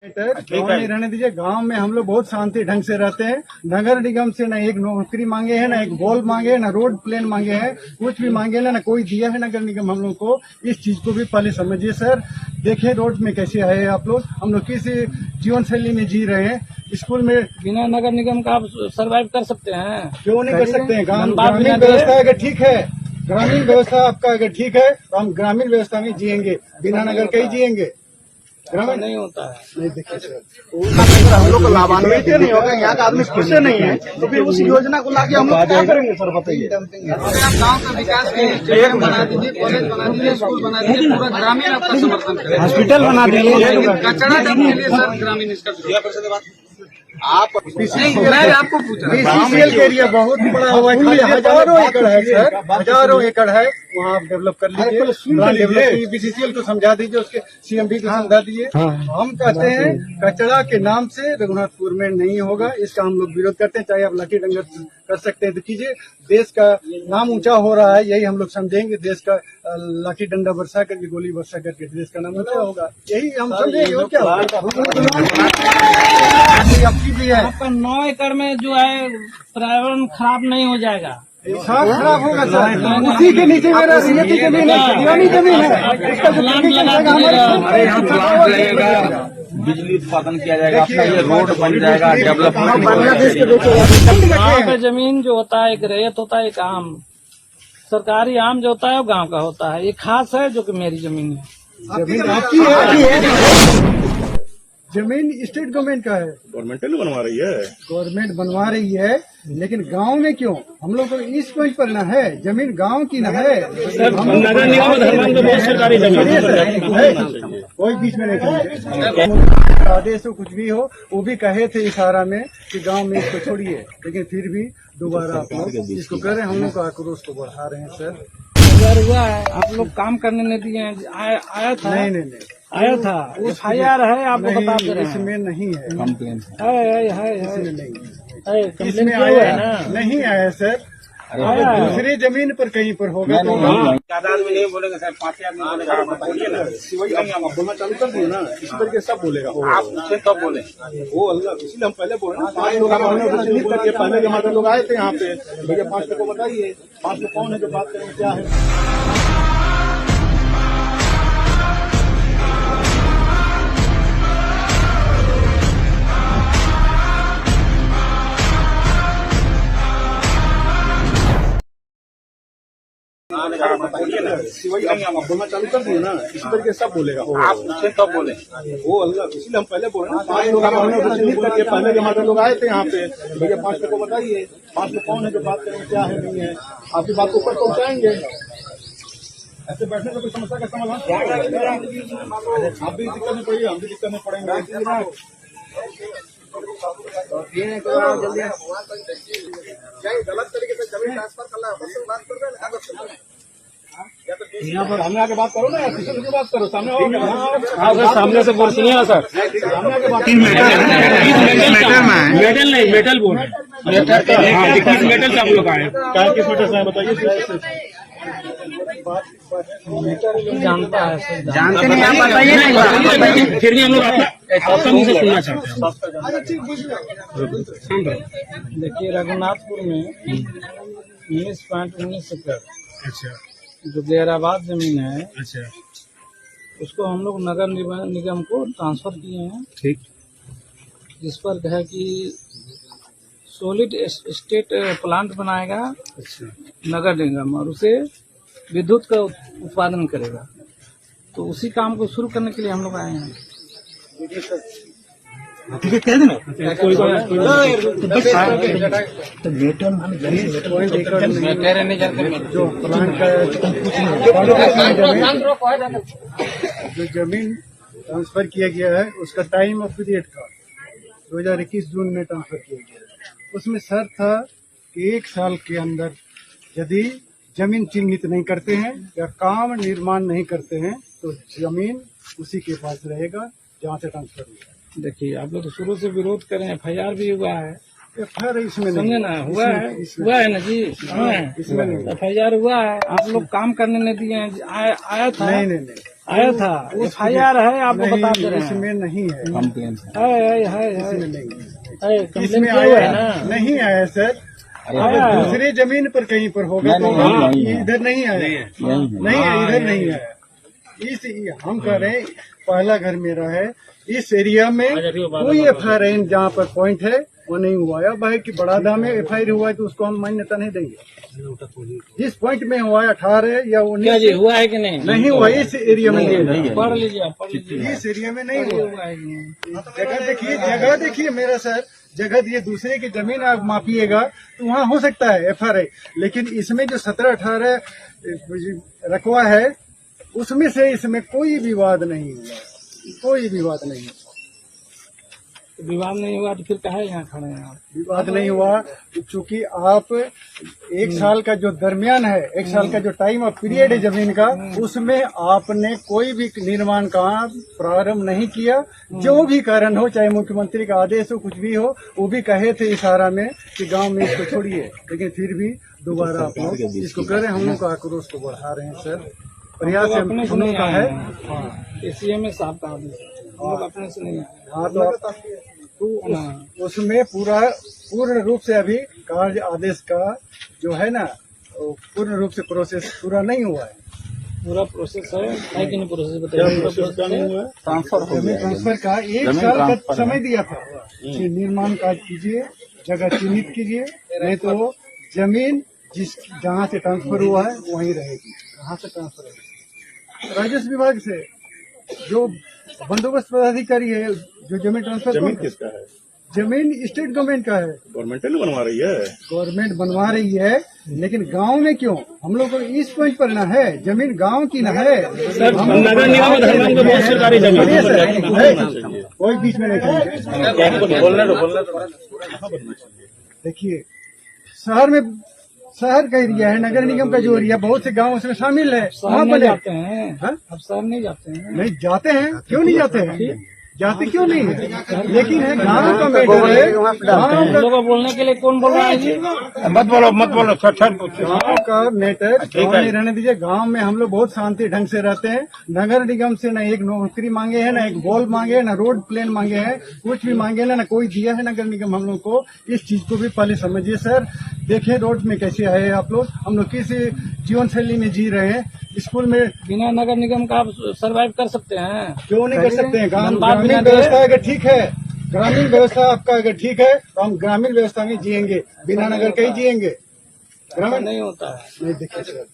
गाँव में रहने दीजिए। गांव में हम लोग बहुत शांति ढंग से रहते हैं। नगर निगम से न एक नौकरी मांगे है, न एक बॉल मांगे है, न रोड प्लेन मांगे है, कुछ भी मांगे ना कोई दिया है नगर निगम हम लोग को। इस चीज को भी पहले समझिए सर। देखिए रोड में कैसे है आप लोग, हम लोग किस जीवन शैली में जी रहे हैं। स्कूल में बिना नगर निगम का आप सर्वाइव कर सकते हैं? क्यों नहीं कर सकते हैं? ग्रामीण व्यवस्था अगर ठीक है, ग्रामीण व्यवस्था आपका अगर ठीक है तो हम ग्रामीण व्यवस्था में जिएंगे, बिना नगर के ही जिएंगे। ग्रामीण नहीं होता है। नहीं देखिए सर, हम लोग को लाभान्वित नहीं होगा, यहाँ का आदमी खुश नहीं है, तो फिर उस योजना को लाके हम लोग क्या करेंगे सर बताइए। गाँव का विकास के लिए स्टेडियम बना दीजिए, कॉलेज बना दीजिए, स्कूल बना दीजिए, पूरा ग्रामीण आपका समर्थन करेगा। हॉस्पिटल बना दीजिए, कचरा डंप के लिए सर ग्रामीण इसका आप मैं आपको पूछ रहा हूँ। बीसीसीएल के एरिया बहुत बड़ा हुआ है, हजारों एकड़ है सर, हजारों एकड़ है, वहाँ आप डेवलप कर लीजिए। बीसीसीएल को समझा दीजिए, उसके सीएमडी को समझा दीजिए। हम कहते हैं कचरा के नाम से रघुनाथपुर में नहीं होगा, इसका हम लोग विरोध करते हैं। चाहे आप लाठी डंडा कर सकते हैं तो कीजिए, देश का नाम ऊंचा हो रहा है, यही हम लोग समझेंगे। देश का लाठी डंडा बरसा करके, गोली बरसा करके देश का नाम ऊंचा होगा, यही हम समझेंगे। और क्या भी है आपका 9 एकड़ में जो है पर्यावरण खराब नहीं हो जाएगा? सब खराब होगा सर। उसी के नीचे मेरा रियती जमीन है, दीवानी जमीन है, इसका बिजली उत्पादन किया जाएगा, अपना ये रोड बन जाएगा, डेवलपमेंट बांग्लादेश के गाँव का जमीन जो होता है एक रेत होता है, एक आम सरकारी आम जो होता है वो गाँव का होता है। ये खास है जो कि मेरी जमीन है। जमीन आपकी है, जमीन स्टेट गवर्नमेंट का है, गवर्नमेंट बनवा रही है, गवर्नमेंट बनवा रही है। लेकिन गांव में क्यों? हम लोग को इस पॉइंट पर न है, जमीन गांव की न है। नगर निगम धर्म में बहुत सरकारी जमीन है, कोई बीच में नहीं करेंगे। आदेश हो कुछ भी हो, वो भी कहे थे इशारा में कि गांव में इसको छोड़िए, लेकिन फिर भी दोबारा आप लोग इसको कर रहे हैं। हम लोग का आक्रोश को बढ़ा रहे हैं सर। हुआ है, आप लोग काम करने नहीं दिए हैं। आया था? नहीं आया था, FIR है, आपको बता दे रहे हैं। इसमें नहीं है कंप्लेन, इसमें आया है ना, नहीं आया सर। दूसरी जमीन पर कहीं पर होगा तो तादाद में नहीं बोलेगा सर, 5 आदमी बोलेगा, आप बोलिए ना, बोलना चालू कर दिए ना, इसी तरीके सब बोलेगा। आप पूछे तब बोले, वो अल्लाह, इसलिए हम पहले बोले ना। 5 लोग हमने पहले के हमारे लोग आए थे यहाँ पे, भैया 5 लोग को बताइए, 5 लोग कौन है जो बात करेंगे क्या है। बोलना चालू कर दिए ना, इसी तरीके सब बोलेगा। आप पूछे तब बोले, वो अल्लाह, इसलिए हम पहले बोले ना। 5 लोग हमने पहले के हमारे लोग आए थे यहाँ पे, भैया 5 लोग को बताइए, 5 लोग कौन है जो बात करेंगे क्या है नहीं है, आपकी बात को ऊपर पहुँचाएंगे। ऐसे बैठने में कोई समस्या का समाधान आप भी दिक्कत नहीं पड़ेगी, हम भी दिक्कत नहीं पड़ेंगे। गलत तरीके से जमीन ट्रांसफर करना है, बात कर रहे हैं यहाँ पर। हमें आगे बात करो ना, किसी की बात करो, सामने आओ। सामने से बोल, सुनिए ना सर, सामने आगे बात। मेटल नहीं, मेटल बोल, किस मेटल से आप लोग आए? क्या किस मेटल से आए बताइए। जानता है सर, जानते नहीं, आप बताइए नहीं, फिर भी हम लोग आपका मुझे सुनना चाहते हैं। देखिए रघुनाथपुर में 19.19 एकड़ अच्छा, जो गैराबाद जमीन है, अच्छा, उसको हम लोग नगर निगम को ट्रांसफर किए हैं। ठीक, जिस पर है कि सॉलिड स्टेट प्लांट बनाएगा अच्छा, नगर निगम, और उसे विद्युत का उत्पादन करेगा। तो उसी काम को शुरू करने के लिए हम लोग आए हैं। ठीक है, कह देना कोई जो प्लांट जो जमीन ट्रांसफर किया गया है, उसका टाइम ऑफ पीरियड था 2021 जून में ट्रांसफर किया गया है। उसमें शर्त था कि 1 साल के अंदर यदि जमीन चिन्हित नहीं करते हैं या काम निर्माण नहीं करते हैं तो जमीन उसी के पास रहेगा जहाँ से ट्रांसफर हुआ। देखिए आप लोग तो शुरू से विरोध करें, FIR भी हुआ है, FIR इसमें नहीं समझे ना, हुआ है ना जी, इसमें नहीं FIR हुआ है, आप लोग काम करने नहीं दिए हैं, आया था, नहीं आया था, FIR है, आपको बता दे रहे हैं, इसमें नहीं है, है, नहीं इसमें आया है ना, नहीं आया सर। अब दूसरी जमीन पर कहीं पर होगा तो इधर नहीं आया, नहीं इधर नहीं आया। इस हम कह रहे हैं पहला घर मेरा है, इस एरिया में कोई FIR जहाँ पर पॉइंट है वो नहीं हुआ है। भाई कि बड़ा दाम में FIR हुआ है तो उसको हम मान्यता नहीं देंगे। जिस पॉइंट में हुआ है 18 या 19 हुआ है कि नहीं हुआ, इस एरिया में नहीं, पढ़ लीजिए, पढ़ लीजिए, इस एरिया में नहीं हुआ है। जगह देखिए मेरा सर, जगह ये दूसरे की जमीन आप मापिएगा तो वहाँ हो सकता है FIR, लेकिन इसमें जो 17-18 रकवा है उसमें से इसमें कोई विवाद नहीं हुआ, कोई विवाद नहीं। विवाद नहीं हुआ तो फिर कहे यहाँ खड़े हैं आप? विवाद नहीं हुआ क्योंकि आप एक साल का जो दरमियान है, एक साल का जो टाइम ऑफ पीरियड है जमीन का, उसमें आपने कोई भी निर्माण काम प्रारंभ नहीं किया। जो भी कारण हो, चाहे मुख्यमंत्री का आदेश हो, कुछ भी हो, वो भी कहे थे इशारा में कि गांव में इसको छोड़िए, लेकिन फिर भी दोबारा आप लोग इसको कर रहे हैं। हम लोग का आक्रोश को बढ़ा रहे हैं सर, प्रयास अपने से हम लोग नहीं का आए है। हैं, सीएम में साहब का आदेश है, हम लोग अपने से नहीं आए। हाँ तो उसमें पूर्ण रूप से अभी कार्य आदेश का जो है ना, पूर्ण रूप से प्रोसेस पूरा नहीं हुआ है। पूरा प्रोसेस है कि नहीं? प्रोसेस बताइए। ट्रांसफर का 1 साल का समय दिया था कि निर्माण कार्य कीजिए, जगह चिन्हित कीजिए, नहीं तो जमीन जहाँ से ट्रांसफर हुआ है वहीं रहेगी। कहाँ से ट्रांसफर है? राजस्व विभाग से जो बंदोबस्त पदाधिकारी है, जो जमीन ट्रांसफर, जमीन किसका है? जमीन स्टेट गवर्नमेंट का है, गवर्नमेंट ने बनवा रही है, गवर्नमेंट बनवा रही है, लेकिन गांव में क्यों? हम लोग को इस पॉइंट पर ना है, जमीन गांव की ना है। नगर निगम धर्म में बहुत सरकारी जमीन है, कोई बीच में नहीं। देखिए शहर का एरिया है, नगर निगम का जो एरिया, बहुत से गांव उसमें शामिल है, वहाँ पर जाते हैं। अब शहर नहीं जाते हैं, नहीं जाते हैं, क्यों नहीं जाते हैं? जाते क्यों नहीं है? लेकिन है गांव का मैटर है, लोगों को बोलने के लिए कौन बोल रहा है जी? मत बोलो गांव का मैटर गांव में रहने दीजिए। गांव में हम लोग बहुत शांति ढंग से रहते हैं। नगर निगम से न एक नौकरी मांगे है, न एक बॉल मांगे है, न रोड प्लेन मांगे है, कुछ भी मांगे ना कोई दिया है नगर निगम हम लोग को। इस चीज को भी पहले समझिए सर। देखिए रोड में कैसे आए आप लोग, हम लोग किस जीवन शैली में जी रहे हैं। स्कूल में बिना नगर निगम का आप सर्वाइव कर सकते हैं? क्यों नहीं कर सकते हैं? ग्रामीण व्यवस्था अगर ठीक है, ग्रामीण व्यवस्था आपका अगर ठीक है तो हम ग्रामीण व्यवस्था में जिएंगे, बिना नगर के ही जिएंगे। ग्रामीण नहीं होता है। नहीं, देखिए सर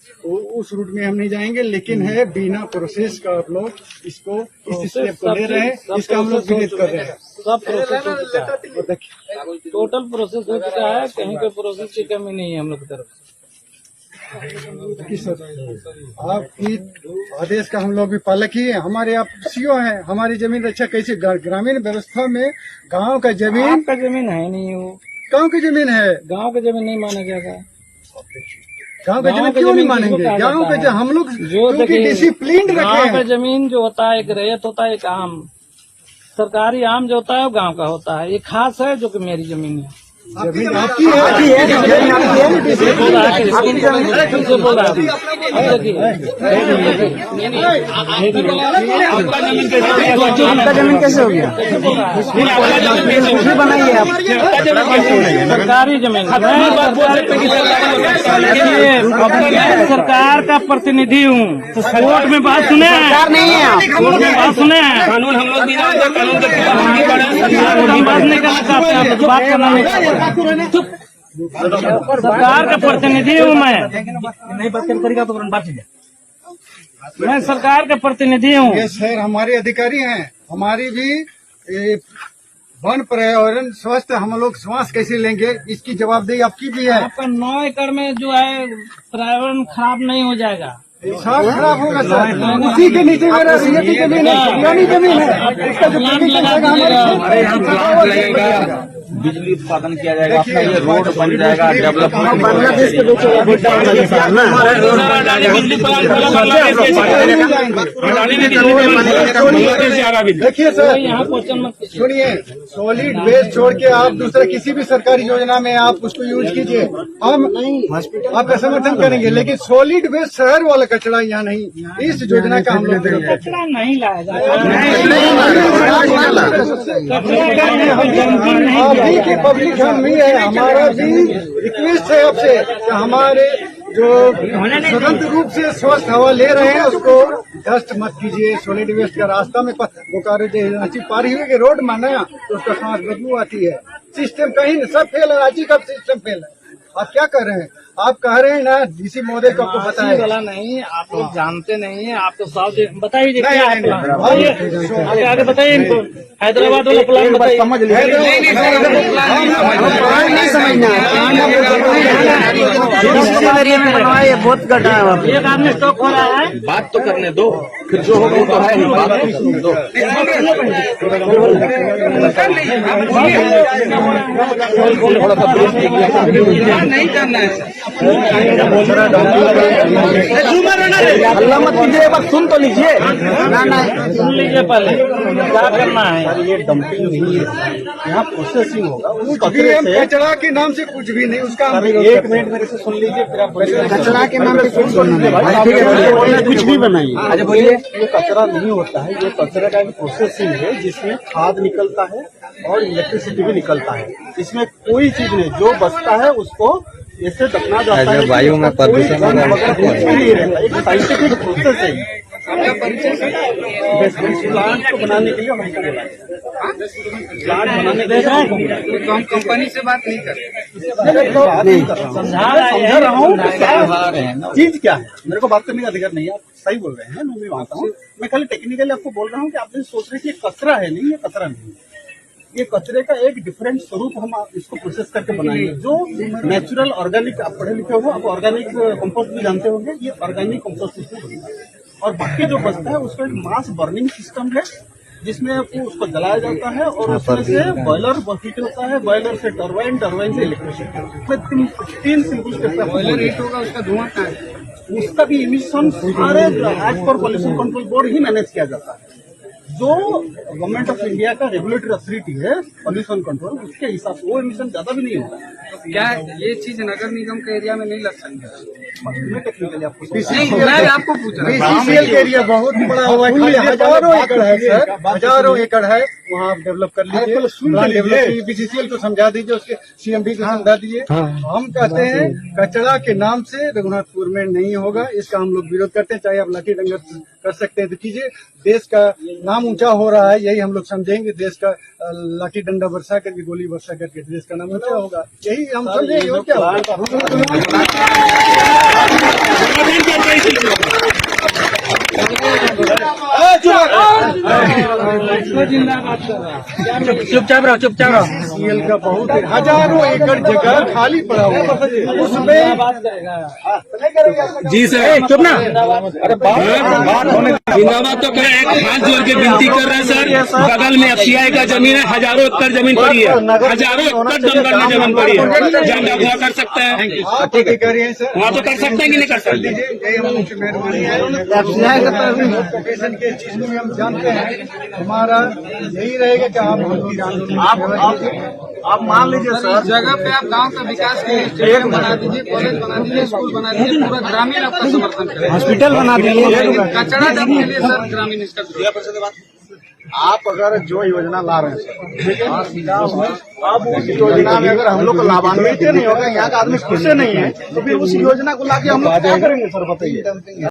उस रूट में हम नहीं जाएंगे, लेकिन है बिना प्रोसेस का आप लोग इसको इस स्टेप को ले रहे हैं, इसका हम लोग विरोध कर रहे हैं। सब प्रोसेस हो चुका है, देखिए टोटल प्रोसेस हो चुका है, कहीं पे प्रोसेस की कमी नहीं है हम लोग की तरफ से। सर आपकी आदेश का हम लोग भी पालक ही है, हमारे आप सीओ हैं। हमारी जमीन रक्षा कैसे ग्रामीण व्यवस्था में गांव का जमीन, आपका जमीन है नहीं, वो गांव की जमीन है, गांव का जमीन नहीं माना जाएगा। गांव का जमीन क्यों नहीं मानेंगे? गांव का जो हम लोग जो डिसिप्लिन रखे गांव का हैं। जमीन जो होता है एक रैयत होता है, एक आम सरकारी आम जो होता है वो गांव का होता है। ये खास है जो कि मेरी जमीन है, जमीन आपकी है, आपका जमीन कैसे हो गया? बनाइए आप सरकारी जमीन। सरकार का प्रतिनिधि हूँ, तो कोर्ट में बात सुने हैं? नहीं है आप। कोर्ट में बात सुने हैं? कानून हम लोग बात नहीं करना चाहते हैं, तो बात करना नहीं। सरकार का प्रतिनिधि हूँ मैं, नहीं बात करेगा तो बात कीजिए। मैं सरकार का प्रतिनिधि हूँ। ये सर हमारे अधिकारी हैं, हमारी भी वन पर्यावरण स्वास्थ्य, हम लोग श्वास कैसे लेंगे इसकी जवाबदेही आपकी भी है। आपका 9 एकड़ में जो है पर्यावरण खराब नहीं हो जाएगा, साफ खराब होगा सर। उसी के नीचे मेरा सीएटी जमीन है, पुरानी जमीन है, इसका जो प्लांट लगा दीजिएगा। बिजली उत्पादन किया जाएगा, अपना देखिए, ये रोड बन जाएगा, डेवलपमेंट बांग्लादेश के देखिए सर, यहाँ क्वेश्चन मत कीजिए। सुनिए, सॉलिड वेस्ट छोड़ के आप दूसरा किसी भी सरकारी योजना में आप उसको यूज कीजिए, हम आपका समर्थन करेंगे, लेकिन सॉलिड वेस्ट शहर वाला कचरा यहाँ नहीं, इस योजना का हम लोग कचरा नहीं लाया जाएगा। आप भी की पब्लिक हम भी है, हमारा भी रिक्वेस्ट है आपसे कि हमारे जो स्वतंत्र रूप से स्वस्थ हवा ले रहे हैं उसको डस्ट मत कीजिए। सॉलिड वेस्ट का रास्ता में बोकारो रांची पार हुए कि रोड माना तो उसका सांस बदबू आती है। सिस्टम कहीं सब फेल है, रांची का सिस्टम फेल है। आप क्या कर रहे हैं? आप कह रहे हैं ना डीसी महोदय को आपको पता है वाला नहीं, आप लोग जानते नहीं है, आप तो साफ बताइए क्या है नहीं, प्लान? नहीं, आगे आगे बताइए इनको, हैदराबाद वाला प्लान बताइए। समझ लीजिए, ये बहुत घटा है। एक आदमी स्टॉक हो रहा है, बात तो करने दो, फिर जो होगा वो तो है ही, बात तो सुन दो। नहीं करना है, हल्ला मत कीजिए, एक बार सुन तो लीजिए। सुन लीजिए पहले क्या करना है। ये डंपिंग नहीं है, यहाँ प्रोसेसिंग होगा। कुछ भी हम कचरा के नाम से कुछ भी नहीं, उसका हम एक मिनट मेरे से सुन लीजिए, फिर आप कचरा के नाम से कुछ भी बनाइए। अच्छा बोलिए। ये कचरा नहीं होता है, ये कचरे का एक प्रोसेसिंग है जिसमें खाद निकलता है और इलेक्ट्रिसिटी भी निकलता है। इसमें कोई चीज नहीं, जो बचता है उसको ऐसे दफना जाता है। वायु में प्रदूषण कुछ भी नहीं रहता, एक साइंटिफिक प्रोसेस है। प्लांट को बनाने के लिए हम प्लांट बनाने के लिए हम कंपनी से बात नहीं कर समझा रहा हूँ चीज क्या है। मेरे को बात करने का अधिकार नहीं है, आप सही बोल रहे हैं, मैं भी मानता हूँ। मैं खाली टेक्निकली आपको बोल रहा हूँ कि आप जो सोच रहे हैं कि ये कचरा है, नहीं ये कचरा नहीं है। ये कचरे का एक डिफरेंट स्वरूप हम इसको प्रोसेस करके बनाएंगे, जो नेचुरल ऑर्गेनिक। आप पढ़े लिखे हो, आप ऑर्गेनिक कंपोस्ट भी जानते होंगे, ये ऑर्गेनिक कंपोस्ट सिस्टम बनेगा। और बाकी जो बचता है उसका एक मास बर्निंग सिस्टम है, जिसमें उसको जलाया जाता है और उसमें से बॉयलर हीट होता है, बॉयलर से टरबाइन, टरबाइन से इलेक्ट्रिसिटी। तीन सिंपल स्टेप। बॉयलर हीट होगा, उसका धुआं कहाँ है? उसका भी इमिशन सारे act for pollution control board he manage किया जाता है। जो गवर्नमेंट ऑफ इंडिया का रेगुलेटरी अथॉरिटी है पॉल्यूशन कंट्रोल, उसके हिसाब से वो इमिशन ज्यादा भी नहीं होता। क्या ये चीज नगर निगम के एरिया में नहीं लग सकती? मैं टेक्निकली आपको मैं आपको पूछ रहा हूँ। बीसीसीएल का एरिया बहुत बड़ा हुआ है, खाली हजारों एकड़ है सर, हजारों एकड़ है, वहाँ आप डेवलप कर लीजिए। प्लान डेवलप बीसीसीएल को समझा दीजिए, उसके सीएमडी को समझा दीजिए। हम कहते हैं कचरा के नाम से रघुनाथपुर में नहीं होगा, इसका हम लोग विरोध करते हैं। चाहे आप लाठी डंडा कर सकते हैं तो कीजिए, देश का नाम ऊंचा हो रहा है, यही हम लोग समझेंगे। देश का लाठी डंडा बरसा करके, गोली बरसा करके देश का नाम ऊंचा होगा, यही हम समझेंगे। और क्या होगा? चुपचाप रहो, चुपचाप रहो। सीएल का बहुत हजारों एकड़ जगह खाली पड़ा हुआ है, उसमें जी सर, चुप ना। अरे जिंदाबाद तो करें, एक हाथ जोड़ के विनती कर रहे हैं सर। बगल में एफसीआई का जमीन है, हजारों एकड़ जमीन पड़ी है, हजारों एकड़ जंगल में जमीन पड़ी है। झंडा वहाँ कर सकते हैं, आप अधिकारी हैं सर, वहाँ तो कर सकते हैं कि नहीं कर सकते? यही हम लोग की मेहरबानी है। प्रोफेशन के चीज को भी हम जानते हैं, हमारा यही रहेगा कि आप आप मान लीजिए सर, जगह पे आप गांव का विकास के लिए स्टेडियम बना दीजिए, कॉलेज बना दीजिए, स्कूल बना दीजिए, पूरा ग्रामीण आपका समर्थन करें। हॉस्पिटल बना दीजिए। कचरा डंप के लिए सर ग्रामीण इसका आप अगर जो योजना ला रहे हैं सर, अब उस योजना में अगर हम लोग को लाभान्वित नहीं होगा, यहाँ का आदमी खुश नहीं है, तो फिर उस योजना को लाके हम लोग क्या करेंगे सर, बताइए।